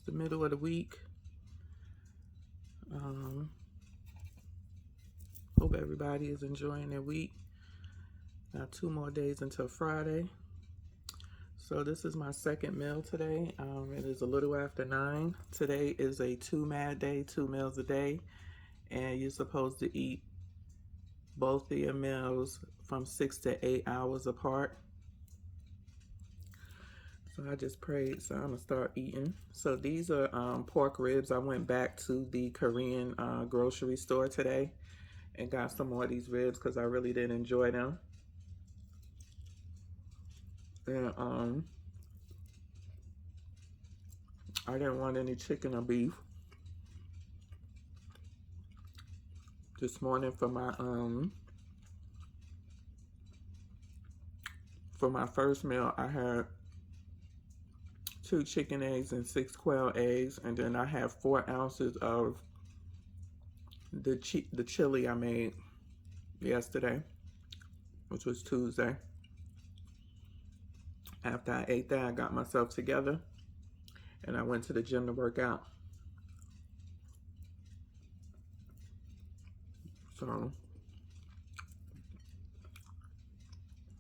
the middle of the week. Hope everybody is enjoying their week. Got 2 more days until Friday. So this is my second meal today. It is a little after 9. Today is a 2-MAD day, 2 meals a day. And you're supposed to eat both of your meals from 6 to 8 hours apart. So I just prayed, so I'm gonna start eating. So these are pork ribs. I went back to the Korean grocery store today and got some more of these ribs because I really did enjoy them. And I didn't want any chicken or beef. This morning for my first meal, I had 2 chicken eggs and 6 quail eggs, and then I have 4 ounces of the chili I made yesterday, which was Tuesday. After I ate that, I got myself together and I went to the gym to work out. So,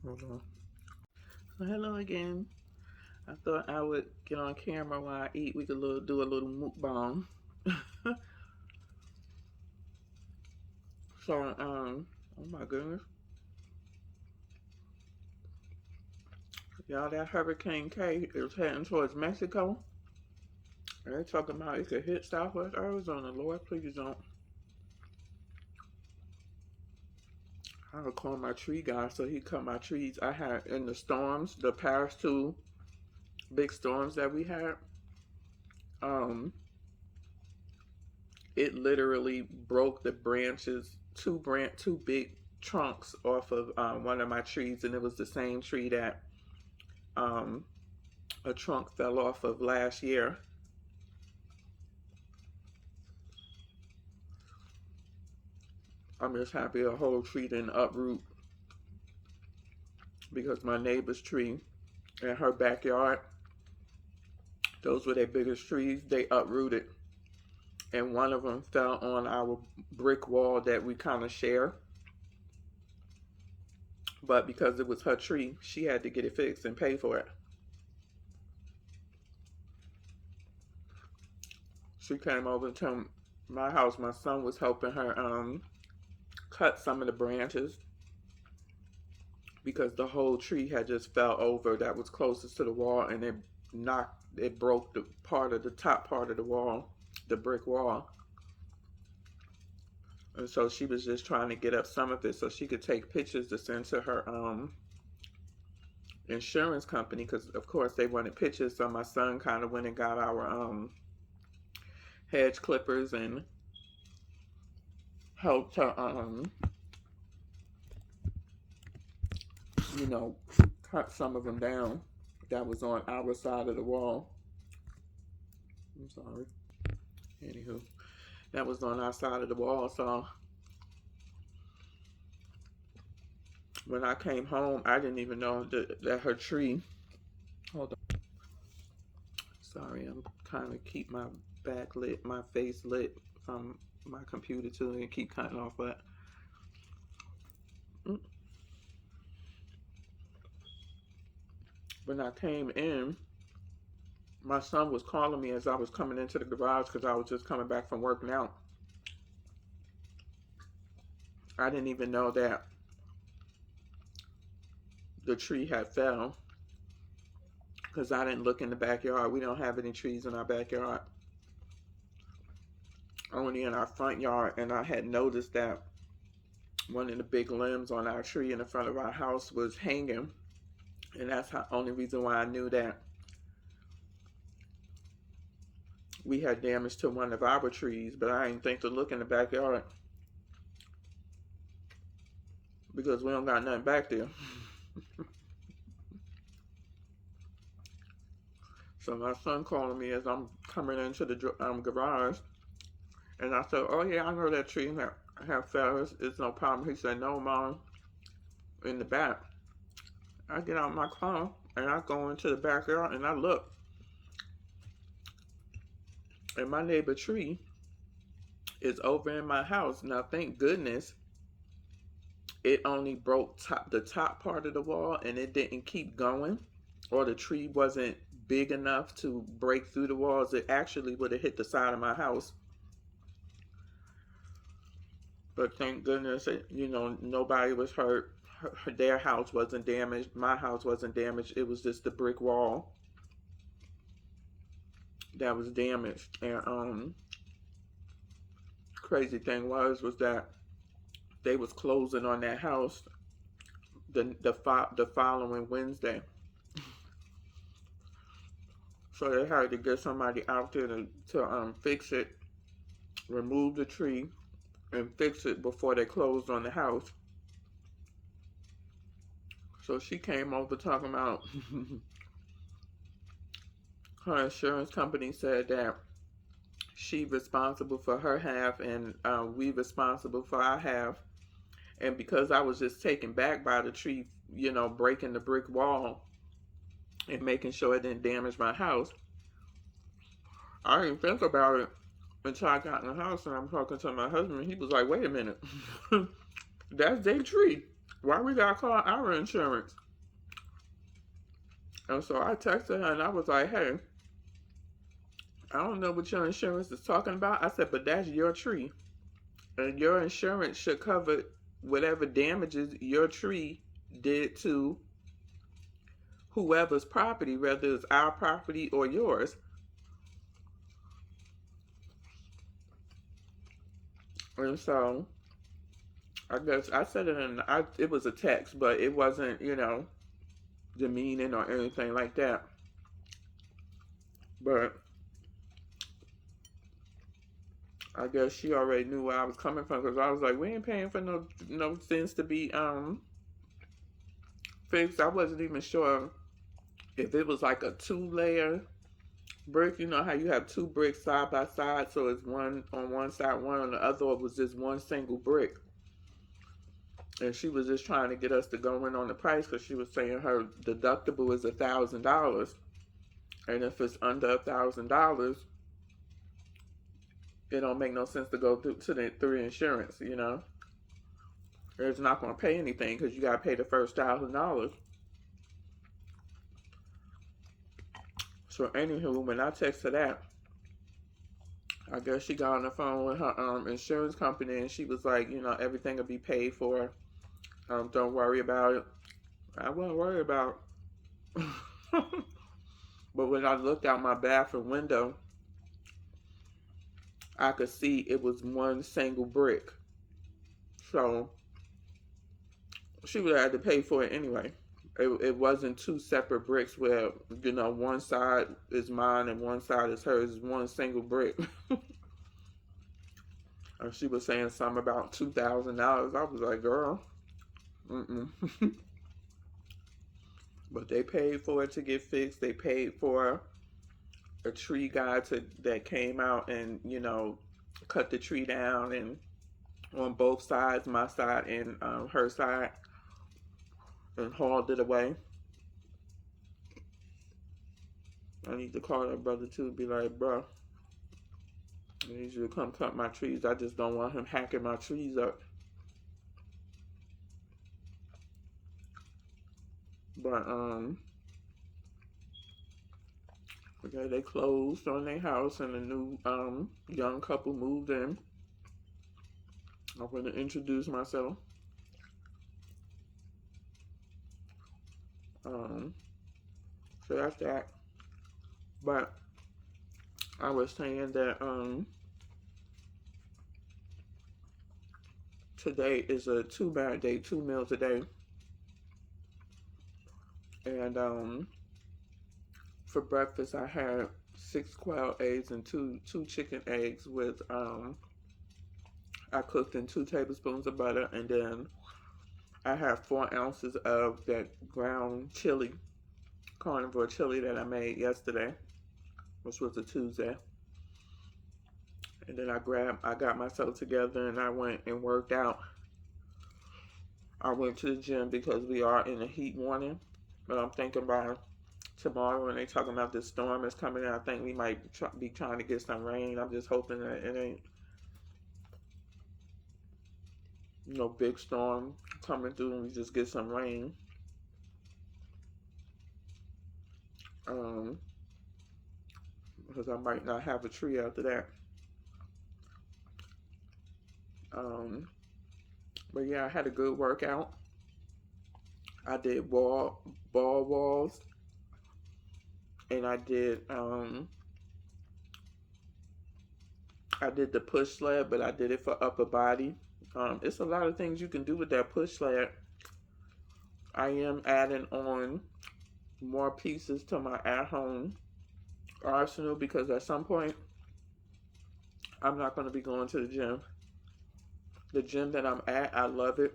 hold on. So hello again. I thought I would get on camera while I eat. We could do a little mukbang. So, oh my goodness. Y'all, that Hurricane K is heading towards Mexico. They're talking about it could hit Southwest Arizona. Lord, please don't. I would call my tree guy so he cut my trees. I had in the storms, the past 2 big storms that we had, it literally broke the branches, 2 big trunks off of one of my trees, and it was the same tree that a trunk fell off of last year. I'm just happy a whole tree didn't uproot, because my neighbor's tree in her backyard, those were their biggest trees, they uprooted. And one of them fell on our brick wall that we kind of share. But because it was her tree, she had to get it fixed and pay for it. She came over to my house. My son was helping her cut some of the branches because the whole tree had just fell over that was closest to the wall, and it broke the top part of the wall, the brick wall. And so she was just trying to get up some of it so she could take pictures to send to her insurance company, because of course they wanted pictures. So my son kind of went and got our hedge clippers and helped her cut some of them down that was on our side of the wall. I'm sorry. Anywho, that was on our side of the wall. So when I came home, I didn't even know that her tree. Hold on. Sorry, I'm trying to keep my back lit, my face lit from my computer too, and keep cutting off. But when I came in, my son was calling me as I was coming into the garage because I was just coming back from working out. I didn't even know that the tree had fell because I didn't look in the backyard. We don't have any trees in our backyard, only in our front yard. And I had noticed that one of the big limbs on our tree in the front of our house was hanging, and that's the only reason why I knew that we had damage to one of our trees. But I didn't think to look in the backyard because we don't got nothing back there. So my son calling me as I'm coming into the garage, and I said, "Oh yeah, I know that tree have fell. It's no problem." He said, "No, Mom, in the back." I get out my car and I go into the backyard and I look. And my neighbor tree is over in my house. Now, thank goodness it only broke the top part of the wall and it didn't keep going, or the tree wasn't big enough to break through the walls. It actually would have hit the side of my house. But thank goodness, nobody was hurt. Their house wasn't damaged. My house wasn't damaged. It was just the brick wall that was damaged. And crazy thing was that they was closing on that house the following Wednesday. So they had to get somebody out there to fix it, remove the tree, and fix it before they closed on the house. So she came over talking about her insurance company said that she responsible for her half and we responsible for our half. And because I was just taken back by the tree, breaking the brick wall and making sure it didn't damage my house, I didn't think about it until I got in the house and I'm talking to my husband. And he was like, wait a minute, that's their tree. Why we gotta call our insurance? And so I texted her and I was like, hey, I don't know what your insurance is talking about. I said, but that's your tree. And your insurance should cover whatever damages your tree did to whoever's property, whether it's our property or yours. And so I guess I said it it was a text, but it wasn't, demeaning or anything like that. But I guess she already knew where I was coming from, because I was like, we ain't paying for no things to be fixed. I wasn't even sure if it was like a 2-layer brick. You know how you have 2 bricks side by side, so it's one on one side, one on the other, or it was just one single brick. And she was just trying to get us to go in on the price, because she was saying her deductible is $1,000, and if it's under $1,000, it don't make no sense to go through insurance. It's not going to pay anything because you got to pay the first $1,000. So anywho, when I texted that, I guess she got on the phone with her insurance company and she was like, everything will be paid for. Don't worry about it. I wasn't worried about it. But when I looked out my bathroom window, I could see it was one single brick. So she would have had to pay for it anyway. It wasn't 2 separate bricks where, one side is mine and one side is hers. It's one single brick. And she was saying something about $2,000. I was like, girl, But they paid for it to get fixed. They paid for a tree guy that came out and, cut the tree down, and on both sides, my side and her side, and hauled it away. I need to call that brother too, be like, bro, I need you to come cut my trees. I just don't want him hacking my trees up. But okay, they closed on their house and a new young couple moved in. I'm going to introduce myself. So that's that. But I was saying that today is a 2-bag day, 2 meals a day. And for breakfast I had 6 quail eggs and two chicken eggs with I cooked in 2 tablespoons of butter, and then I have 4 ounces of that ground chili, carnivore chili that I made yesterday, which was a Tuesday. And then I got myself together and I went and worked out. I went to the gym because we are in a heat warning, but I'm thinking by tomorrow, and they talking about this storm that's coming in. I think we might be trying to get some rain. I'm just hoping that it ain't no big storm coming through and we just get some rain. Because I might not have a tree after that. But yeah, I had a good workout. I did ball walls, and I did the push sled, but I did it for upper body. It's a lot of things you can do with that push sled. I am adding on more pieces to my at-home arsenal because at some point I'm not going to be going to the gym. The gym that I'm at, I love it.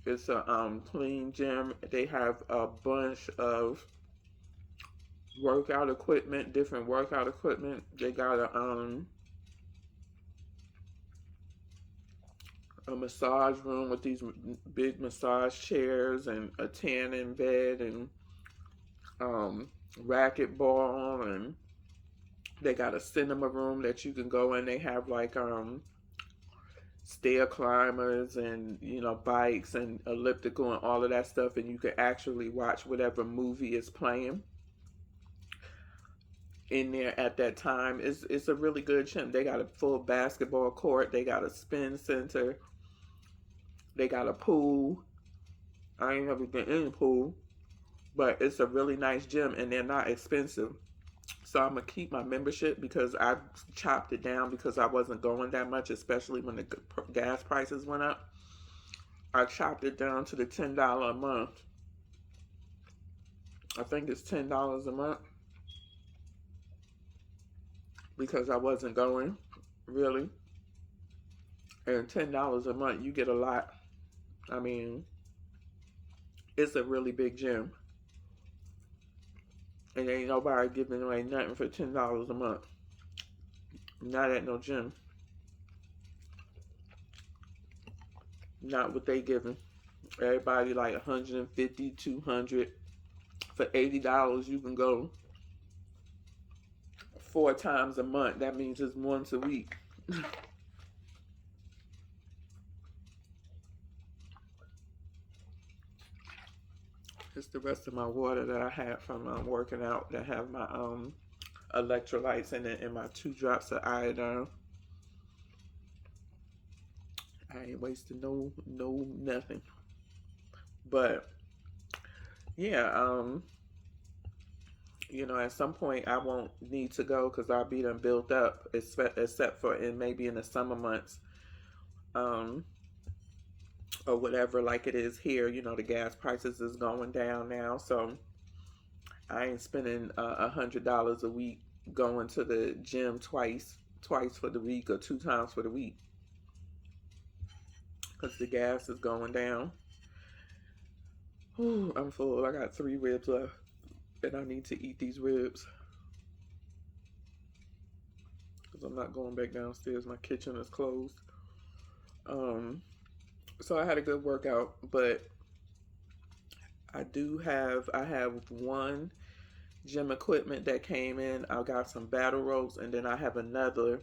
It's a clean gym. They have a bunch of workout equipment, different workout equipment. They got a massage room with these big massage chairs and a tanning bed and racquetball, and they got a cinema room that you can go in. They have like stair climbers and bikes and elliptical and all of that stuff, and you can actually watch whatever movie is playing in there at that time. It's a really good gym. They got a full basketball court. They got a spin center. They got a pool. I ain't never been in the pool, but it's a really nice gym and they're not expensive. So I'm going to keep my membership because I chopped it down because I wasn't going that much, especially when the gas prices went up. I chopped it down to the $10 a month. I think it's $10 a month because I wasn't going, really. And $10 a month, you get a lot. I mean, it's a really big gym. And ain't nobody giving away nothing for $10 a month. Not at no gym. Not what they giving. Everybody like $150, $200. For $80, you can go 4 times a month. That means it's once a week. It's the rest of my water that I had from working out that have my electrolytes in it and my 2 drops of iodine. I ain't wasting no nothing. But yeah, at some point I won't need to go because I'll be done built up, except for maybe in the summer months. Or whatever, like it is here. The gas prices is going down now, so I ain't spending $100 a week going to the gym twice for the week or 2 times for the week because the gas is going down. Ooh, I'm full. I got 3 ribs left and I need to eat these ribs because I'm not going back downstairs. My kitchen is closed. So I had a good workout, but I have 1 gym equipment that came in. I got some battle ropes, and then I have another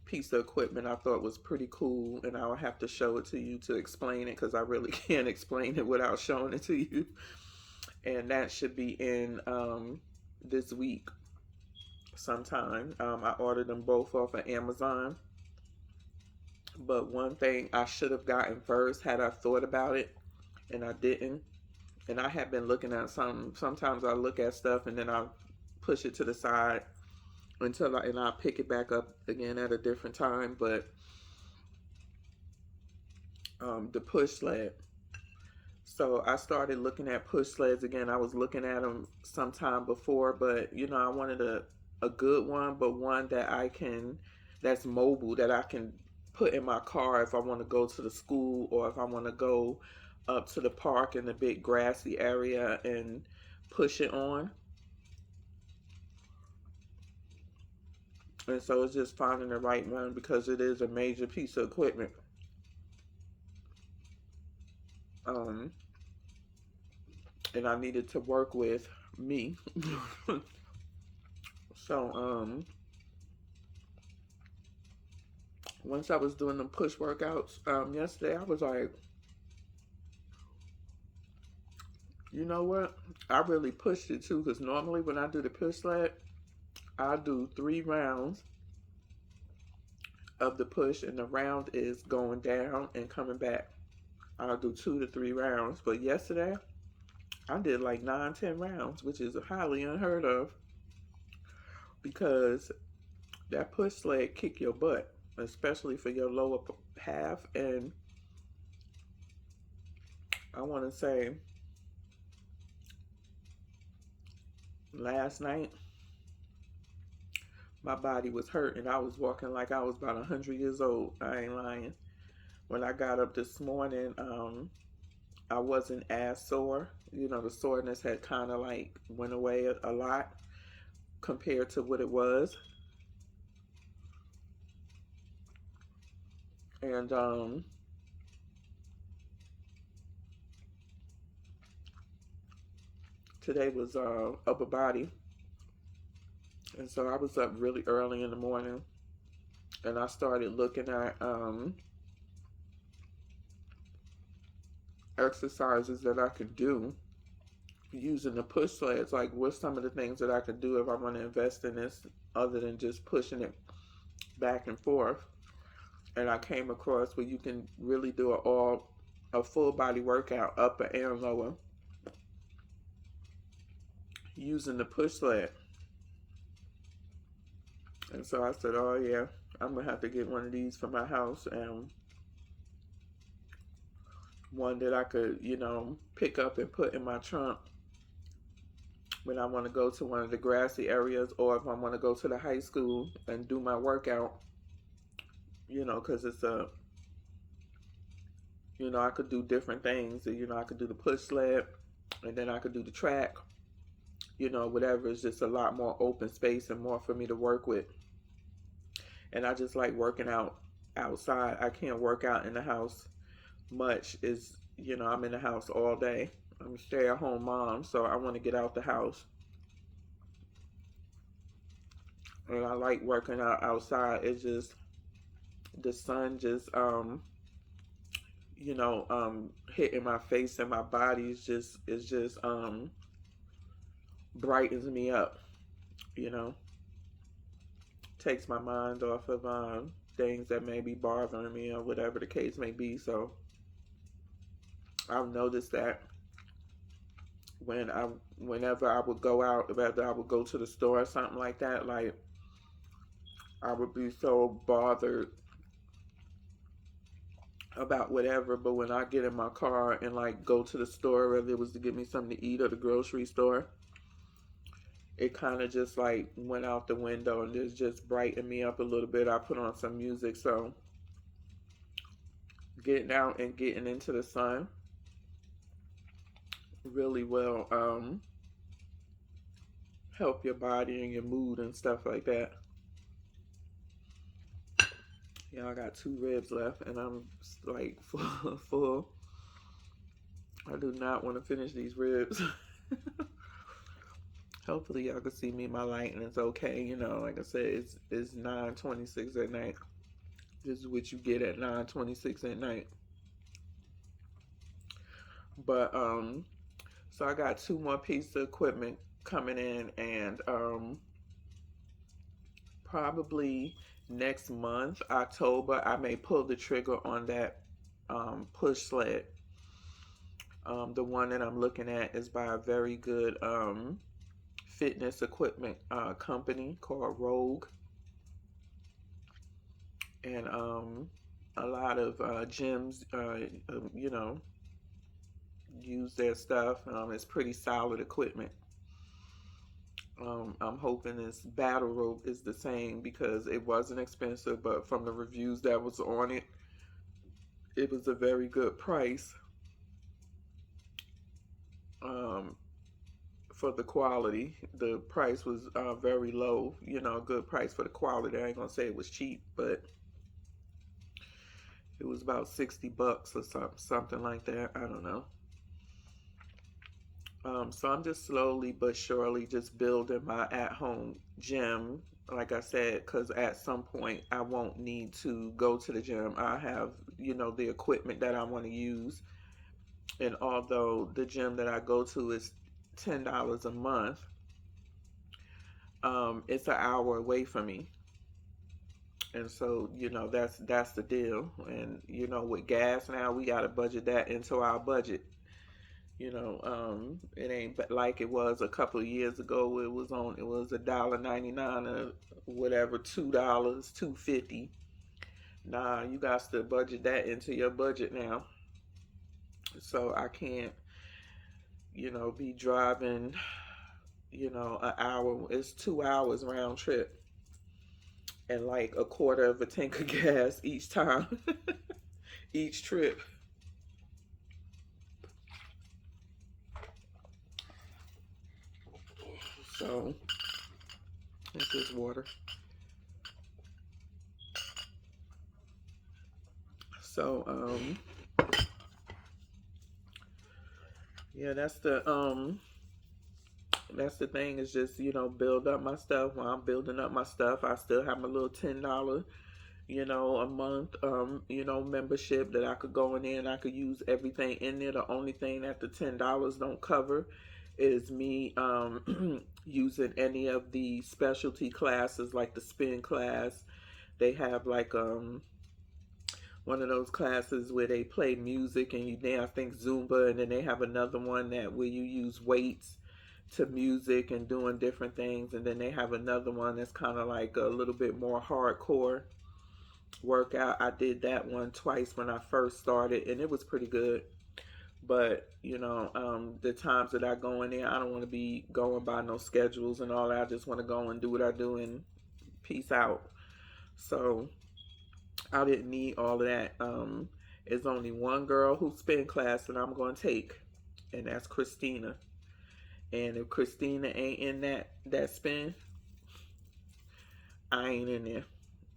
piece of equipment I thought was pretty cool, and I'll have to show it to you to explain it because I really can't explain it without showing it to you. And that should be in this week sometime. I ordered them both off of Amazon. But one thing I should have gotten first had I thought about it, and I didn't. And I have been looking at sometimes I look at stuff and then I push it to the side until I pick it back up again at a different time. But the push sled. So I started looking at push sleds again. I was looking at them sometime before, but I wanted a good one, but one that's mobile, that I can put in my car if I want to go to the school or if I want to go up to the park in the big grassy area and push it on. And so it's just finding the right one because it is a major piece of equipment. And I needed to work with me. So, once I was doing the push workouts yesterday, I was like, you know what? I really pushed it too, because normally when I do the push sled, I do 3 rounds of the push, and the round is going down and coming back. I'll do 2 to 3 rounds. But yesterday, I did like 9, 10 rounds, which is highly unheard of, because that push sled kick your butt, especially for your lower half. And I want to say, last night, my body was hurting. I was walking like I was about 100 years old. I ain't lying. When I got up this morning, I wasn't as sore. You know, the soreness had kind of like went away a lot compared to what it was. And today was upper body. And so I was up really early in the morning, and I started looking at exercises that I could do using the push sleds. Like, what's some of the things that I could do if I want to invest in this other than just pushing it back and forth. And I came across where you can really do a full body workout, upper and lower, using the push sled. And so I said, oh yeah, I'm gonna have to get one of these for my house, and one that I could, you know, pick up and put in my trunk when I want to go to one of the grassy areas, or if I want to go to the high school and do my workout, you know, because it's a, you know, I could do different things. You know, I could do the push sled, and then I could do the track, you know, whatever. It's just a lot more open space and more for me to work with. And I just like working out outside. I can't work out in the house much. Is, you know, I'm in the house all day. I'm a stay-at-home mom, so I want to get out the house. And I like working out outside. It's just the sun just you know, hitting my face and my body is just brightens me up, you know, takes my mind off of things that may be bothering me or whatever the case may be. So I've noticed that whenever I would go out, whether I would go to the store or something like that, like I would be so bothered about whatever, but when I get in my car and like go to the store, whether it was to get me something to eat or the grocery store, it kind of just like went out the window, and it's just brightened me up a little bit. I put on some music, so getting out and getting into the sun really will help your body and your mood and stuff like that. Yeah, I got 2 ribs left, and I'm like full. I do not want to finish these ribs. Hopefully y'all can see me in my light and it's okay. You know, like I said, it's 9:26 at night. This is what you get at 9:26 at night. But so I got 2 more pieces of equipment coming in, and probably next month, October, I may pull the trigger on that push sled. The one that I'm looking at is by a very good fitness equipment company called Rogue, and a lot of gyms, you know, use their stuff. It's pretty solid equipment. I'm hoping this battle rope is the same, because it wasn't expensive, but from the reviews that was on it, it was a very good price for the quality. The price was very low, you know, a good price for the quality. I ain't gonna say it was cheap, but it was about $60 or something like that. I don't know. So I'm just slowly but surely just building my at-home gym. Like I said, because at some point I won't need to go to the gym. I have, the equipment that I want to use. And although the gym that I go to is $10 a month, it's an hour away from me. And so, that's the deal. And with gas now, we got to budget that into our budget. It ain't like it was a couple of years ago. It was $1.99 or whatever, $2, $2.50. Nah, you got to budget that into your budget now. So I can't, be driving, an hour. It's 2 hours round trip and like a quarter of a tank of gas each time, each trip. So it's just water. So yeah, that's the thing, is just, build up my stuff. While I'm building up my stuff, I still have my little $10, a month, membership that I could go in there and I could use everything in there. The only thing that the $10 don't cover is me using any of the specialty classes, like the spin class. They have like one of those classes where they play music and you dance, I think Zumba, and then they have another one that where you use weights to music and doing different things, and then they have another one that's kind of like a little bit more hardcore workout. I did that one twice when I first started, and it was pretty good. But the times that I go in there, I don't want to be going by no schedules and all that. I just want to go and do what I do and peace out. So I didn't need all of that. There's only one girl who's spin class that I'm going to take, and that's Christina. And if Christina ain't in that spin, I ain't in there.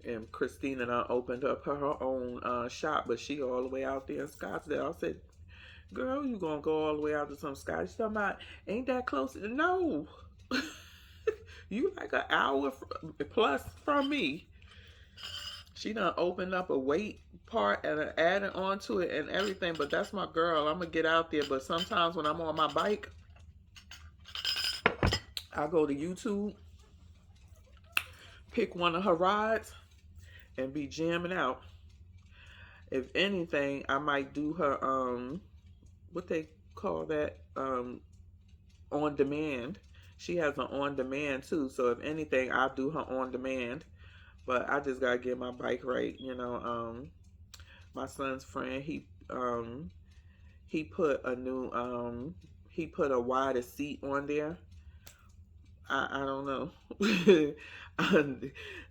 And Christina done opened up her own shop, but she all the way out there in Scottsdale. I said, girl, you gonna go all the way out to some Scottsdale? She's talking about, ain't that close? No. You like an hour plus from me. She done opened up a weight part and added on to it and everything, but that's my girl. I'm gonna get out there, but sometimes when I'm on my bike, I go to YouTube, pick one of her rides, and be jamming out. If anything, I might do her what they call that, on demand. She has an on demand too, so if anything, I'll do her on demand. But I just gotta get my bike right. My son's friend, he put a new he put a wider seat on there. I don't know.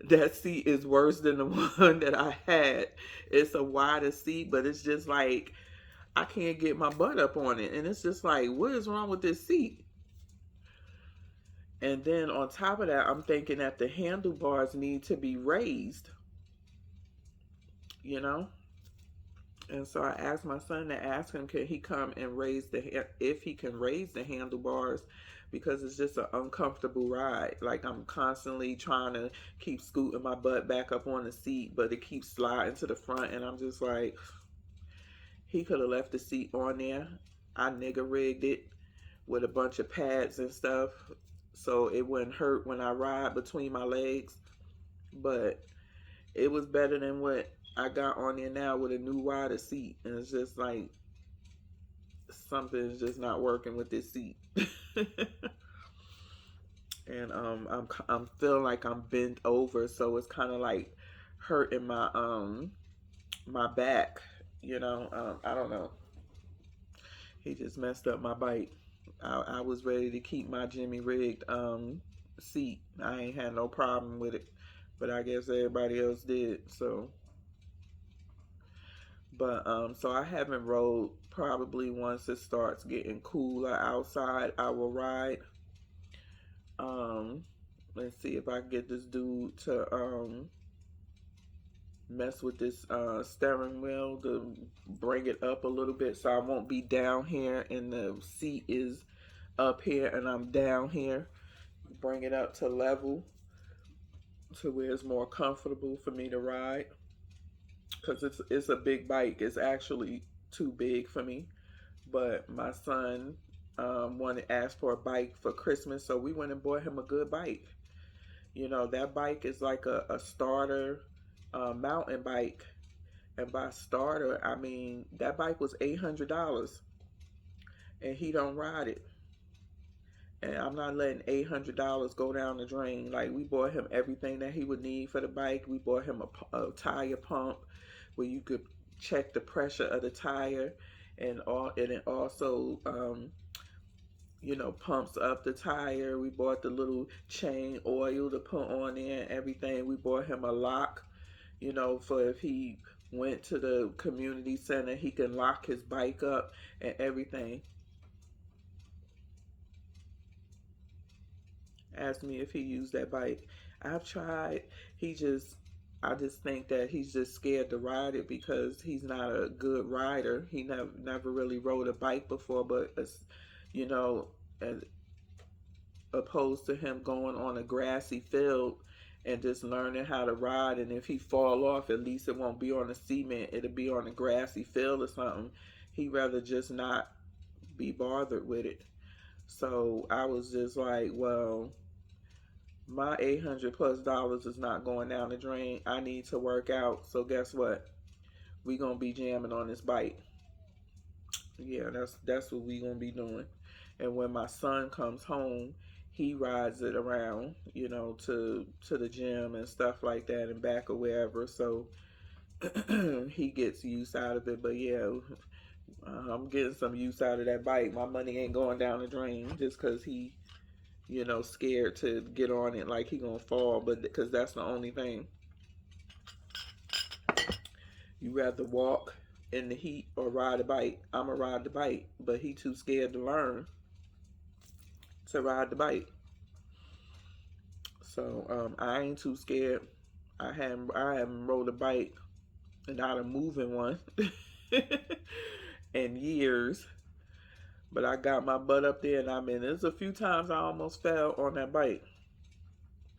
That seat is worse than the one that I had. It's a wider seat, but it's just like I can't get my butt up on it. And it's just like, what is wrong with this seat? And then on top of that, I'm thinking that the handlebars need to be raised, you know? And so I asked my son to ask him, can he come and if he can raise the handlebars, because it's just an uncomfortable ride. Like I'm constantly trying to keep scooting my butt back up on the seat, but it keeps sliding to the front. And I'm just like, he could have left the seat on there. I nigga rigged it with a bunch of pads and stuff so it wouldn't hurt when I ride between my legs. But it was better than what I got on there now with a new wider seat. And it's just like something's just not working with this seat. And I'm feeling like I'm bent over, so it's kind of like hurting my back. I don't know. He just messed up my bike. I was ready to keep my Jimmy rigged seat. I ain't had no problem with it, but I guess everybody else did. So, but so I haven't rode. Probably once it starts getting cooler outside, I will ride. Let's see if I can get this dude to mess with this steering wheel to bring it up a little bit so I won't be down here and the seat is up here and I'm down here. Bring it up to level to where it's more comfortable for me to ride. Because it's a big bike. It's actually too big for me. But my son wanted to ask for a bike for Christmas, so we went and bought him a good bike. You know, that bike is like a starter mountain bike. And by starter, I mean that bike was $800 and he don't ride it. And I'm not letting $800 go down the drain. Like, we bought him everything that he would need for the bike. We bought him a tire pump where you could check the pressure of the tire, and it also you know, pumps up the tire. We bought the little chain oil to put on there and everything. We bought him a lock, you know, for if he went to the community center, he can lock his bike up and everything. Asked me if he used that bike. I've tried. I just think that he's just scared to ride it because he's not a good rider. He never really rode a bike before, but you know, as opposed to him going on a grassy field and just learning how to ride. And if he fall off, at least it won't be on the cement. It'll be on a grassy field or something. He'd rather just not be bothered with it. So I was just like, well, my $800+ is not going down the drain. I need to work out. So guess what? We gonna be jamming on this bike. Yeah, that's what we gonna be doing. And when my son comes home, he rides it around, you know, to the gym and stuff like that and back or wherever. So he gets use out of it. But yeah, I'm getting some use out of that bike. My money ain't going down the drain just because he, you know, scared to get on it like he gonna fall. But because that's the only thing. You rather walk in the heat or ride a bike. I'ma ride the bike, but he too scared to learn to ride the bike. So I ain't too scared. I haven't rode a bike and not a moving one in years. But I got my butt up there, and I mean, there's a few times I almost fell on that bike.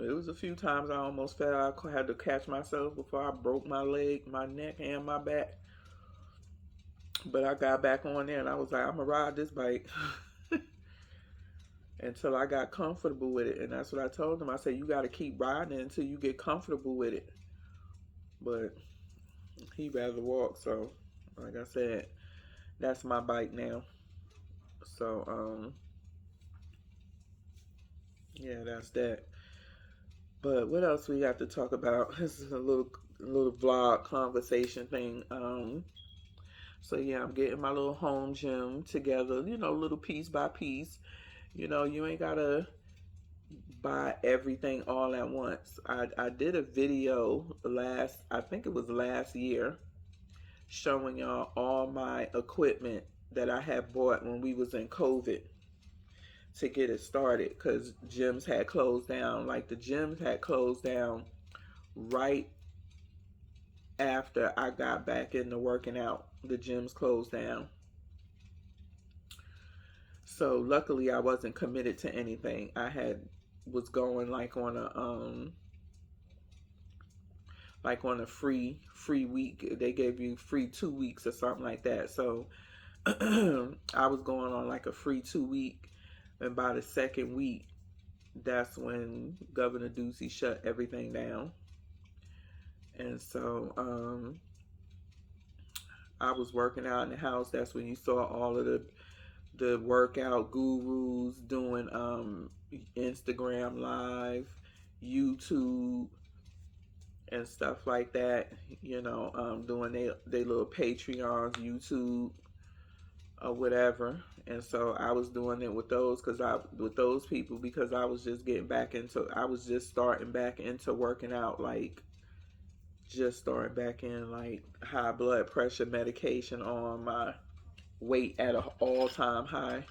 It was a few times I almost fell. I had to catch myself before I broke my leg, my neck, and my back. But I got back on there, and I was like, I'm gonna ride this bike until I got comfortable with it. And that's what I told him. I said, you got to keep riding it until you get comfortable with it. But he'd rather walk. So, like I said, that's my bike now. So, yeah, that's that. But what else we got to talk about? This is a little vlog conversation thing. So yeah, I'm getting my little home gym together, you know, little piece by piece. You know, you ain't gotta buy everything all at once. I did a video I think it was last year, showing y'all all my equipment that I had bought when we was in COVID to get it started, because gyms had closed down. Like, the gyms had closed down right after I got back into working out. The gyms closed down. So luckily I wasn't committed to anything. Was going like on a free week. They gave you free 2 weeks or something like that. So I was going on like a free 2 week, and by the second week, that's when Governor Ducey shut everything down. And so I was working out in the house. That's when you saw all of the workout gurus doing Instagram Live, YouTube, and stuff like that. You know, doing they little Patreons, YouTube, or whatever. And so I was doing it with those people because I was just I was just starting back into working out, like just starting back in, like high blood pressure medication on, my weight at an all-time high.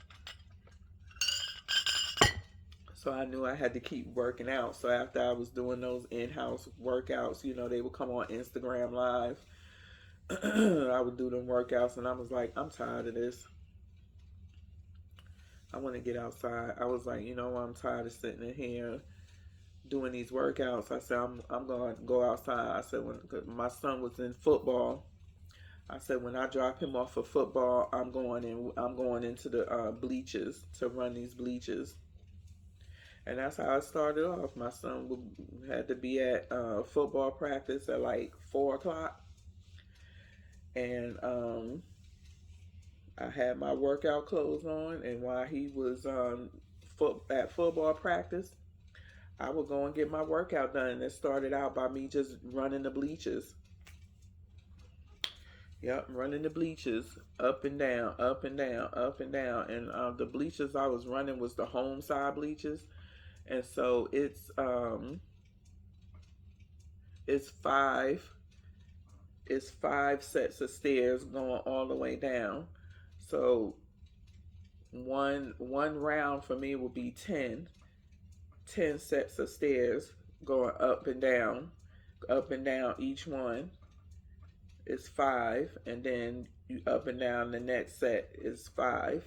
So I knew I had to keep working out. So after I was doing those in-house workouts, you know, they would come on Instagram Live. I would do them workouts, and I was like, I'm tired of this. I want to get outside. I was like, you know, I'm tired of sitting in here doing these workouts. I said, I'm going to go outside. I said, when 'cause my son was in football, I said, when I drop him off for football, I'm going into the bleachers to run these bleachers. And that's how I started off. My son had to be at football practice at like 4 o'clock, and I had my workout clothes on. And while he was at football practice, I would go and get my workout done. And it started out by me just running the bleachers. Yep, running the bleachers up and down, up and down, up and down. And the bleachers I was running was the home side bleachers, and so it's five sets of stairs going all the way down. So one round for me will be 10 sets of stairs going up and down each one is five, and then you up and down the next set is five.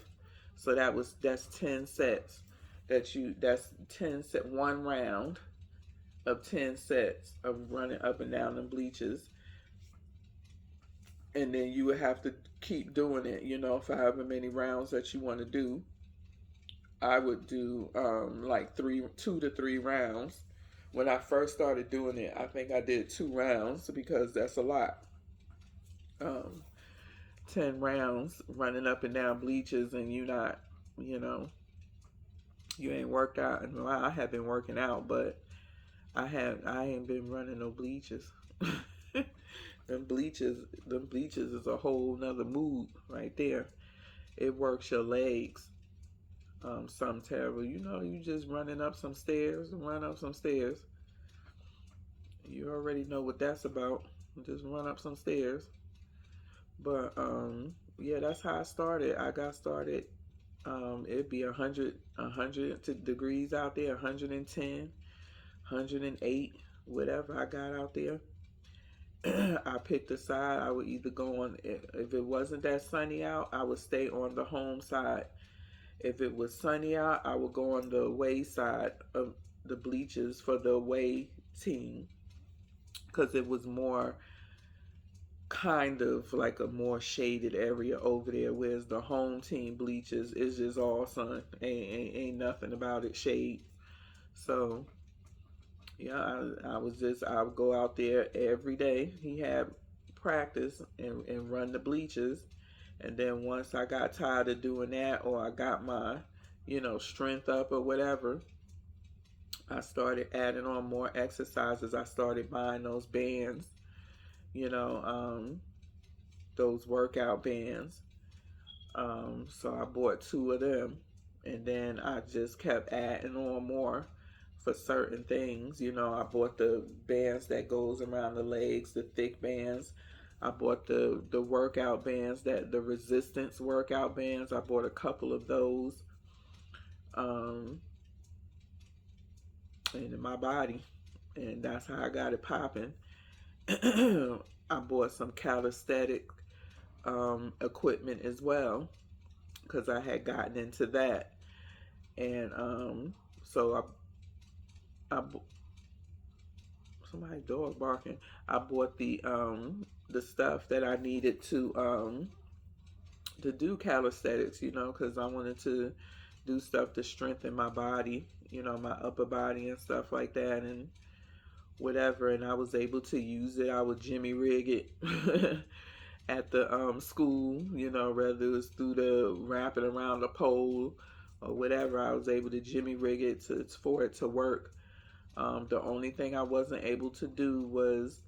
So that's 10 sets that's 10 set, one round of 10 sets of running up and down the bleachers. And then you would have to keep doing it, for however many rounds that you want to do. I would do like 2 to 3 rounds. When I first started doing it, I think I did 2 rounds because that's a lot. um, 10 rounds running up and down bleachers, and you know, you ain't worked out. And I have been working out, but I ain't been running no bleachers. them bleachers is a whole nother mood right there. It works your legs. Something terrible. You just running up some stairs, run up some stairs. You already know what that's about. Just run up some stairs. But yeah, that's how I started. I got started. It'd be 100 degrees out there, 110, 108, whatever I got out there. I picked a side. I would either go on, if it wasn't that sunny out, I would stay on the home side. If it was sunny out, I would go on the away side of the bleachers for the away team, because it was more kind of like a more shaded area over there, whereas the home team bleachers is just all sun. Ain't nothing about it shade. So yeah, I would go out there every day. He had practice and run the bleachers. And then once I got tired of doing that, or I got my, strength up or whatever, I started adding on more exercises. I started buying those bands, you know, those workout bands. So I bought 2 of them, and then I just kept adding on more for certain things. I bought the bands that goes around the legs, the thick bands. I bought the workout bands, that the resistance workout bands. I bought a couple of those, um, and in my body, and that's how I got it popping. I bought some calisthenic equipment as well, because I had gotten into that, and so I somebody dog barking. I bought the stuff that I needed to do calisthenics, because I wanted to do stuff to strengthen my body, my upper body and stuff like that, and whatever. And I was able to use it. I would jimmy rig it at the school, whether it was through the wrapping around the pole or whatever. I was able to jimmy rig it for it to work. The only thing I wasn't able to do was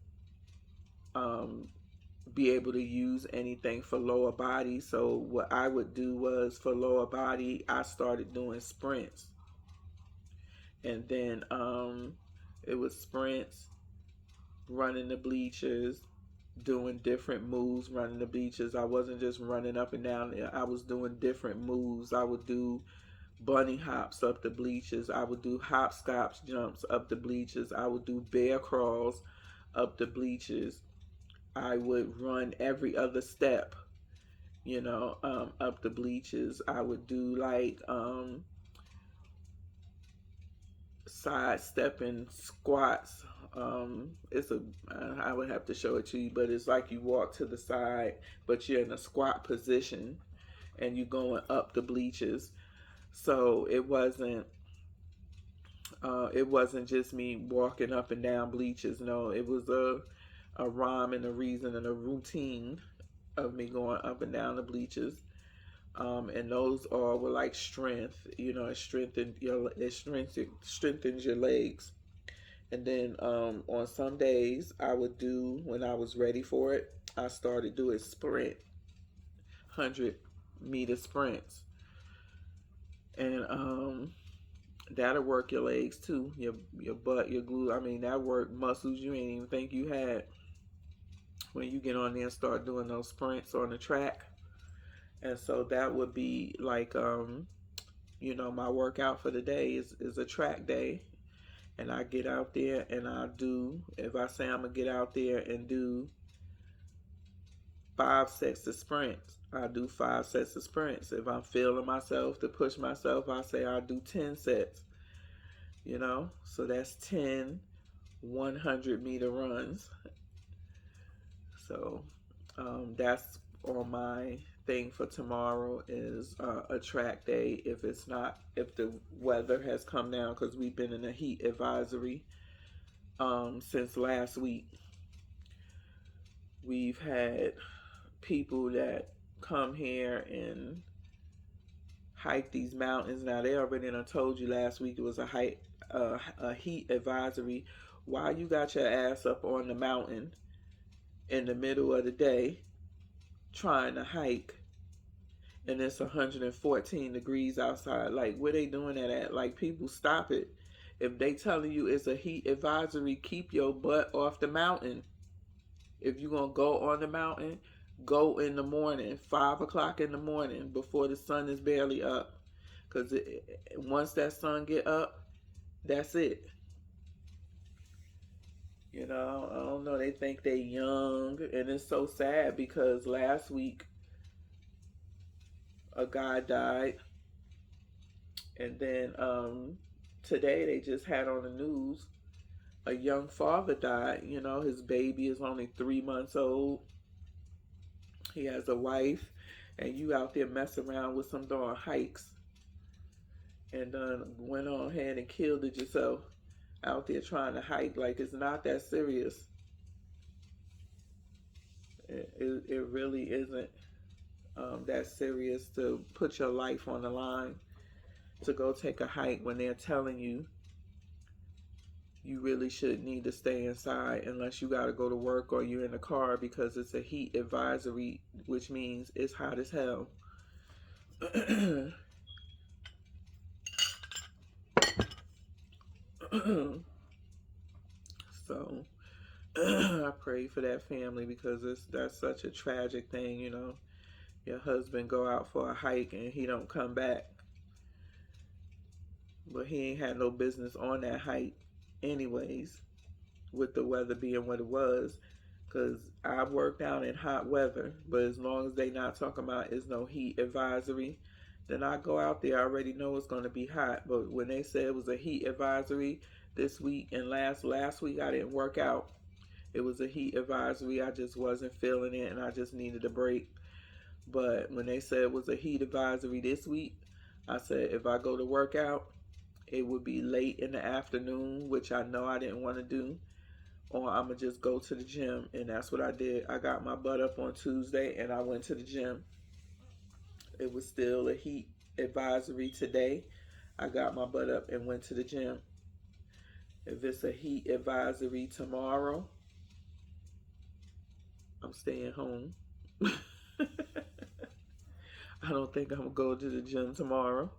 be able to use anything for lower body. So what I would do was, for lower body, I started doing sprints. And then it was sprints, running the bleachers, doing different moves, running the bleachers. I wasn't just running up and down. I was doing different moves. I would do bunny hops up the bleachers. I would do hopscotch jumps up the bleachers. I would do bear crawls up the bleachers. I would run every other step you know, up the bleachers. I would do like side stepping squats. It's a I would have to show it to you, but it's like you walk to the side, but you're in a squat position and you're going up the bleachers. So it wasn't just me walking up and down bleachers. No, it was a rhyme and a reason and a routine of me going up and down the bleachers. And those all were like strength. You know, it strengthens your legs. And then on some days I would do, when I was ready for it, I started doing 100-meter sprints, and that'll work your legs too, your butt, your glute. I mean, that work muscles you ain't even think you had when you get on there and start doing those sprints on the track. And so that would be like, you know, my workout for the day is a track day. And I get out there and I do, if I say I'm going to get out there and do 5 sets of sprints, I do 5 sets of sprints. If I'm feeling myself to push myself, I say I'll do 10 sets, you know. So that's 10 100-meter runs. So that's on my thing for tomorrow, is a track day. If the weather has come down, because we've been in a heat advisory since last week. We've had people that come here and hike these mountains. Now, they already done told you last week it was a heat advisory. Why you got your ass up on the mountain in the middle of the day trying to hike, and it's 114 degrees outside? Like, where they doing that at? Like, people, stop it. If they telling you it's a heat advisory, keep your butt off the mountain. If you're going to go on the mountain, go in the morning, 5 o'clock in the morning, before the sun is barely up. Because once that sun get up, that's it. You know, I don't know, they think they young. And it's so sad because last week a guy died. And then today they just had on the news a young father died. You know, his baby is only 3 months old. He has a wife, and you out there messing around with some darn hikes, and went on ahead and killed it yourself out there trying to hike. Like, it's not that serious. It really isn't that serious to put your life on the line to go take a hike when they're telling you you really should need to stay inside unless you got to go to work or you're in the car, because it's a heat advisory, which means it's hot as hell. So I pray for that family, because that's such a tragic thing, you know. Your husband go out for a hike and he don't come back. But he ain't had no business on that hike anyways, with the weather being what it was. Because I worked out in hot weather, but as long as they not talking about it's no heat advisory, then I go out there. I already know it's going to be hot. But when they said it was a heat advisory this week and last week, I didn't work out. It was a heat advisory. I just wasn't feeling it and I just needed a break. But when they said it was a heat advisory this week, I said if I go to work out, it would be late in the afternoon, which I know I didn't want to do, or I'm going to just go to the gym. And that's what I did. I got my butt up on Tuesday and I went to the gym. It was still a heat advisory today. I got my butt up and went to the gym. If it's a heat advisory tomorrow, I'm staying home. I don't think I'm going to go to the gym tomorrow.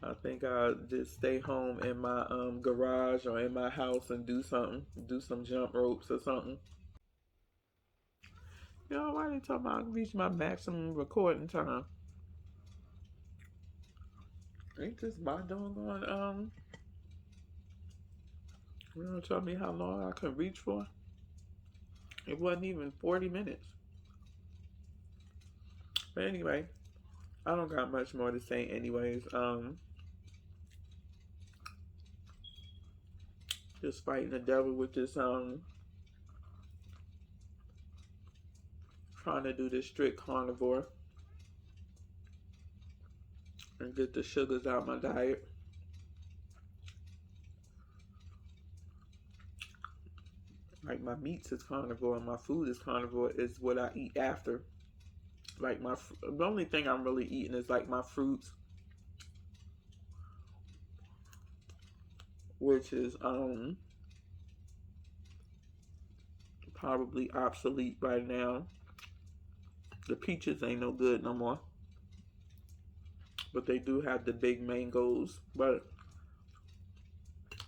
I think I'll just stay home in my garage or in my house and do something. Do some jump ropes or something. You know, why they talking about I reach my maximum recording time? Ain't this my doggone, you know, tell me how long I can reach for? It wasn't even 40 minutes. But anyway, I don't got much more to say anyways. Just fighting the devil with this trying to do this strict carnivore and get the sugars out my diet. Like my meats is carnivore and my food is carnivore. Is what I eat after. Like the only thing I'm really eating is like my fruits, which is probably obsolete right now. The peaches ain't no good no more. But they do have the big mangoes. But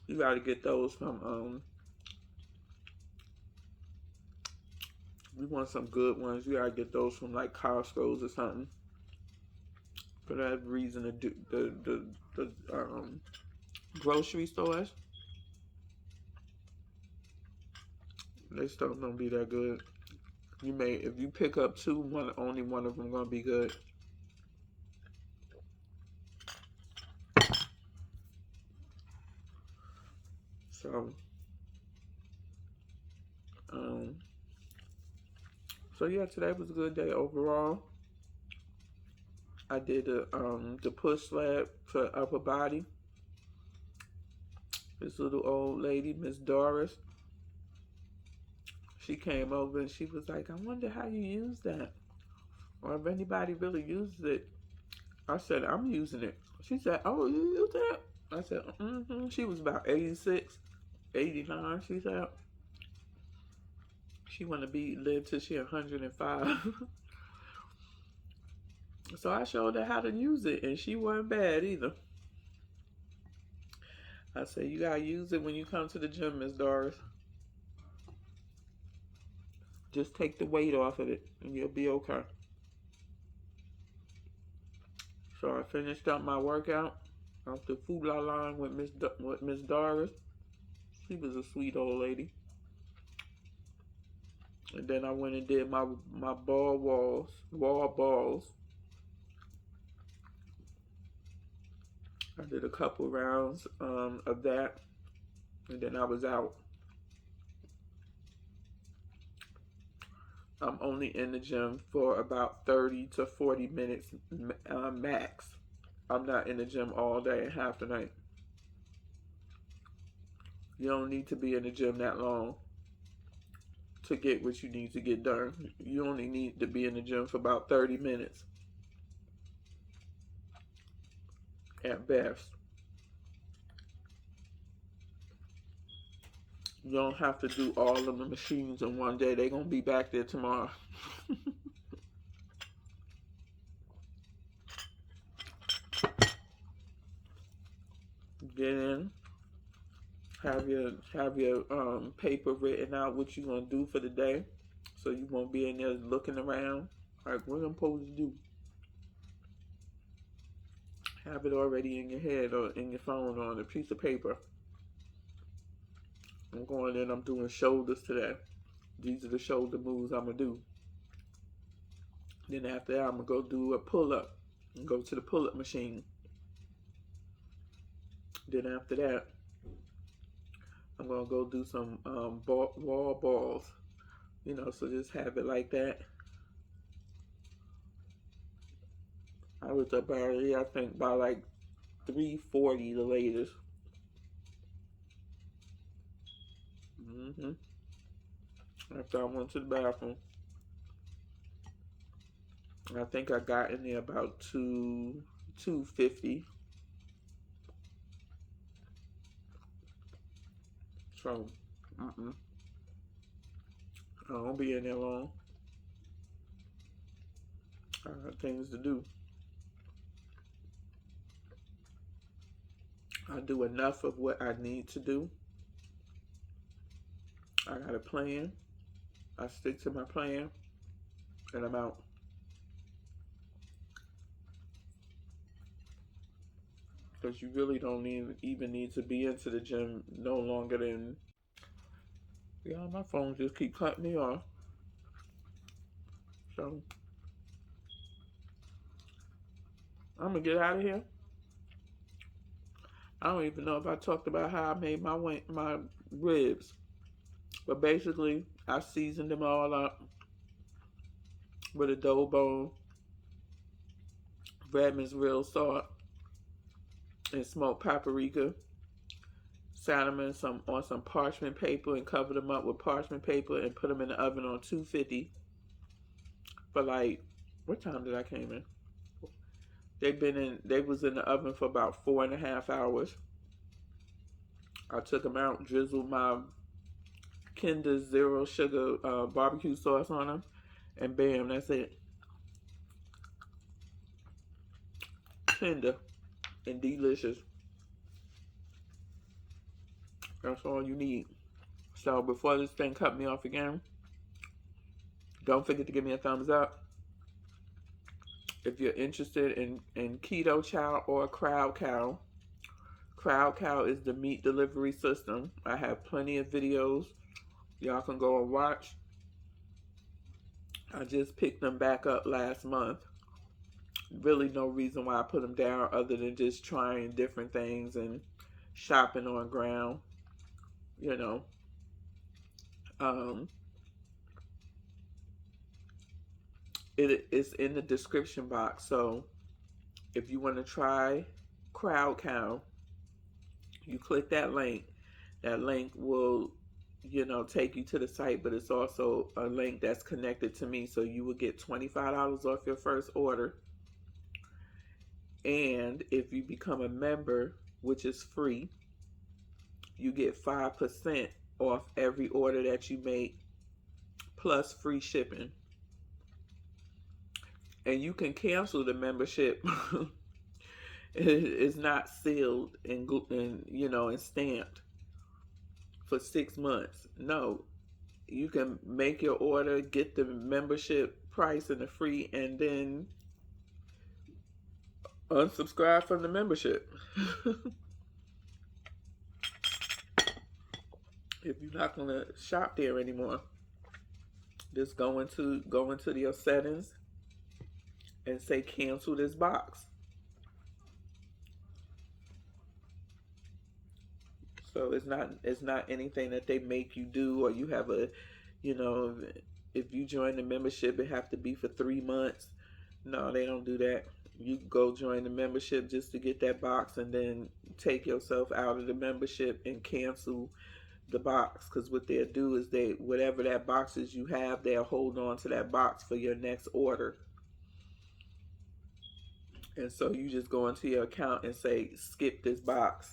you gotta get those from you want some good ones, you gotta get those from like Costco's or something. For that reason, the grocery stores, they still don't be that good. If you pick up two, only one of them gonna be good. So yeah, today was a good day overall. I did the push slab for upper body. This little old lady, Miss Doris, she came over and she was like, I wonder how you use that, or if anybody really uses it. I said, I'm using it. She said, oh, you use that? I said, mm-hmm. She was about 86, 89, she said. She want to live till she 105. So I showed her how to use it, and she wasn't bad either. I said, you gotta use it when you come to the gym, Miss Doris. Just take the weight off of it, and you'll be okay. So I finished up my workout off the Food La line with Miss Doris. She was a sweet old lady. And then I went and did my wall balls. I did a couple rounds of that, and then I was out. I'm only in the gym for about 30 to 40 minutes max. I'm not in the gym all day and half the night. You don't need to be in the gym that long to get what you need to get done. You only need to be in the gym for about 30 minutes at best. You don't have to do all of the machines in one day. They're going to be back there tomorrow. Get in. Have your paper written out what you're going to do for the day. So you won't be in there looking around. Like, what am I supposed to do? Have it already in your head or in your phone or on a piece of paper. I'm going in, I'm doing shoulders today. These are the shoulder moves I'm going to do. Then after that, I'm going to go do a pull-up and go to the pull-up machine. Then after that, I'm going to go do some wall balls. You know, so just have it like that. I was up early, I think by like 3:40 the latest. After I went to the bathroom. I think I got in there about 2:50. So, I don't be in there long. I got things to do. I do enough of what I need to do. I got a plan. I stick to my plan, and I'm out. Because you really don't even need to be into the gym no longer than... Yeah, my phone just keep cutting me off. So, I'm gonna get out of here. I don't even know if I talked about how I made my ribs, but basically I seasoned them all up with adobo, Redmond's real salt, and smoked paprika. Sat them in some parchment paper and covered them up with parchment paper and put them in the oven on 250 for like, what time did I came in? They was in the oven for about 4.5 hours. I took them out, drizzled my Kinder Zero Sugar barbecue sauce on them, and bam, that's it. Tender and delicious. That's all you need. So before this thing cut me off again, don't forget to give me a thumbs up. If you're interested in Keto Chow or Crowd Cow, Crowd Cow is the meat delivery system. I have plenty of videos y'all can go and watch. I just picked them back up last month. Really no reason why I put them down other than just trying different things and shopping on ground, you know. Um, it is in the description box. So if you want to try Crowd Cow, you click that link. That link will, take you to the site, but it's also a link that's connected to me. So you will get $25 off your first order. And if you become a member, which is free, you get 5% off every order that you make, plus free shipping. And you can cancel the membership. It's not sealed and stamped for 6 months. No, you can make your order, get the membership price and the free, and then unsubscribe from the membership. If you're not gonna shop there anymore, just go into your settings and say cancel this box. So it's not anything that they make you do, or you have a, if you join the membership, it have to be for 3 months. No, they don't do that. You go join the membership just to get that box, and then take yourself out of the membership and cancel the box. Because what they'll do is whatever that box is you have, they'll hold on to that box for your next order. And so you just go into your account and say skip this box,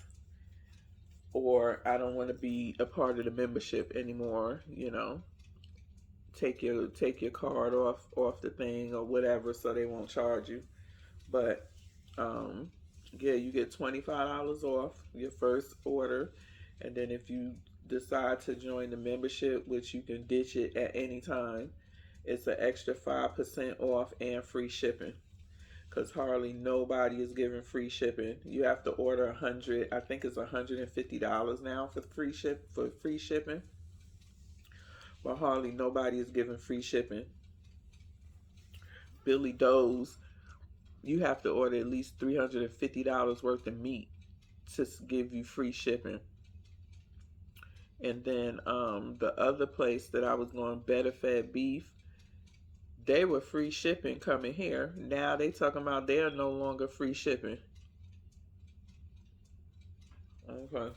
or I don't want to be a part of the membership anymore. Take your card off the thing or whatever, so they won't charge you. But yeah, you get $25 off your first order, and then if you decide to join the membership, which you can ditch it at any time, it's an extra 5% off and free shipping. Because hardly nobody is giving free shipping. You have to order 100. I think it's $150 now for free shipping. But hardly nobody is giving free shipping. Billy Doe's, you have to order at least $350 worth of meat to give you free shipping. And then the other place that I was going, Better Fed Beef, they were free shipping coming here. Now they talking about they're no longer free shipping. Okay.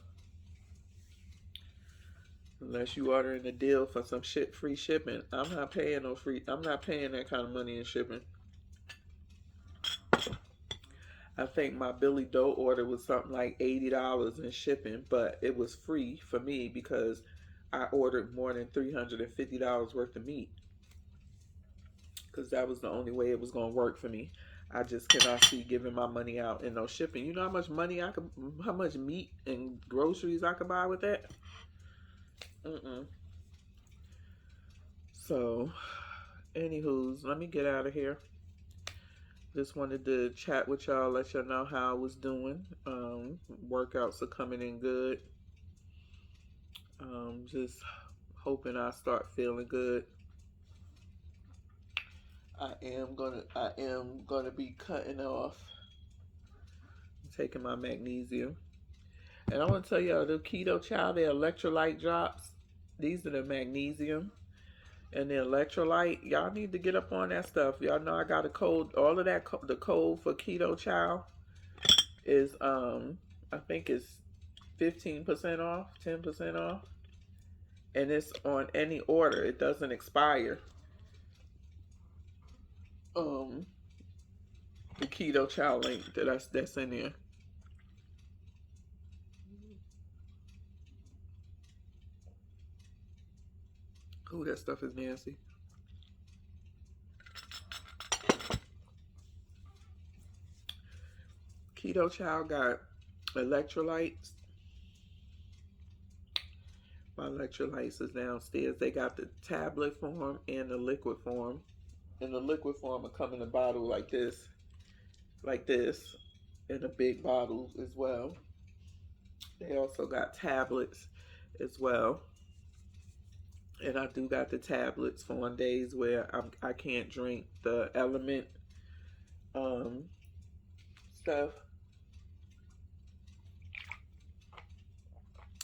Unless you ordering a deal for some shit free shipping. I'm not paying that kind of money in shipping. I think my Billy Doe order was something like $80 in shipping, but it was free for me because I ordered more than $350 worth of meat. Because that was the only way it was going to work for me. I just cannot see giving my money out in no shipping. You know how much meat and groceries I could buy with that? So, anywho's, let me get out of here. Just wanted to chat with y'all, let y'all know how I was doing. Workouts are coming in good. Just hoping I start feeling good. I am gonna be cutting off taking my magnesium. And I want to tell y'all, the Keto Chow, their electrolyte drops, these are the magnesium and the electrolyte. Y'all need to get up on that stuff. Y'all know I got a code. All of that, the code for Keto Chow is, I think it's 15% off, 10% off. And it's on any order. It doesn't expire. The Keto Chow link that's in there. Ooh, that stuff is nasty. Keto Chow got electrolytes. My electrolytes is downstairs. They got the tablet form and the liquid form. And the liquid form will come in a bottle like this, in a big bottle as well. They also got tablets as well. And I do got the tablets for on days where I can't drink the element stuff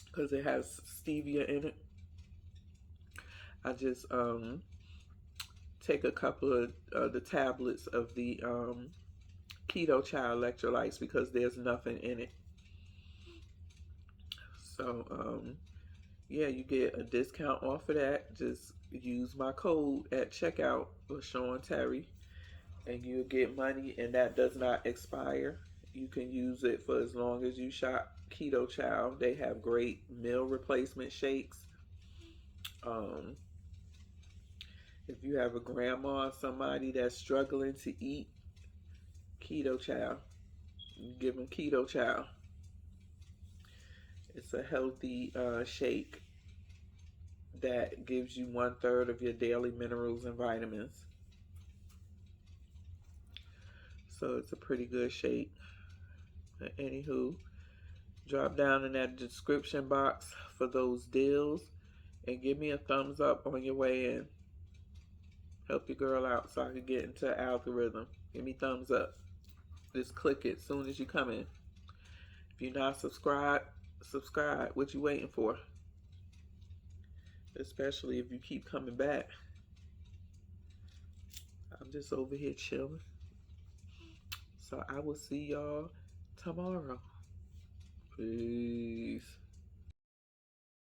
because it has stevia in it. I just take a couple of the tablets of the Keto Chow electrolytes because there's nothing in it. So yeah, you get a discount off of that. Just use my code at checkout, LashawnTerry, and you'll get money, and that does not expire. You can use it for as long as you shop Keto Chow. They have great meal replacement shakes. If you have a grandma or somebody that's struggling to eat, Keto Chow, give them Keto Chow. It's a healthy shake that gives you 1/3 of your daily minerals and vitamins. So it's a pretty good shake. Anywho, drop down in that description box for those deals and give me a thumbs up on your way in. Help your girl out so I can get into the algorithm. Give me thumbs up. Just click it as soon as you come in. If you're not subscribed, subscribe. What you waiting for? Especially if you keep coming back. I'm just over here chilling. So I will see y'all tomorrow. Peace.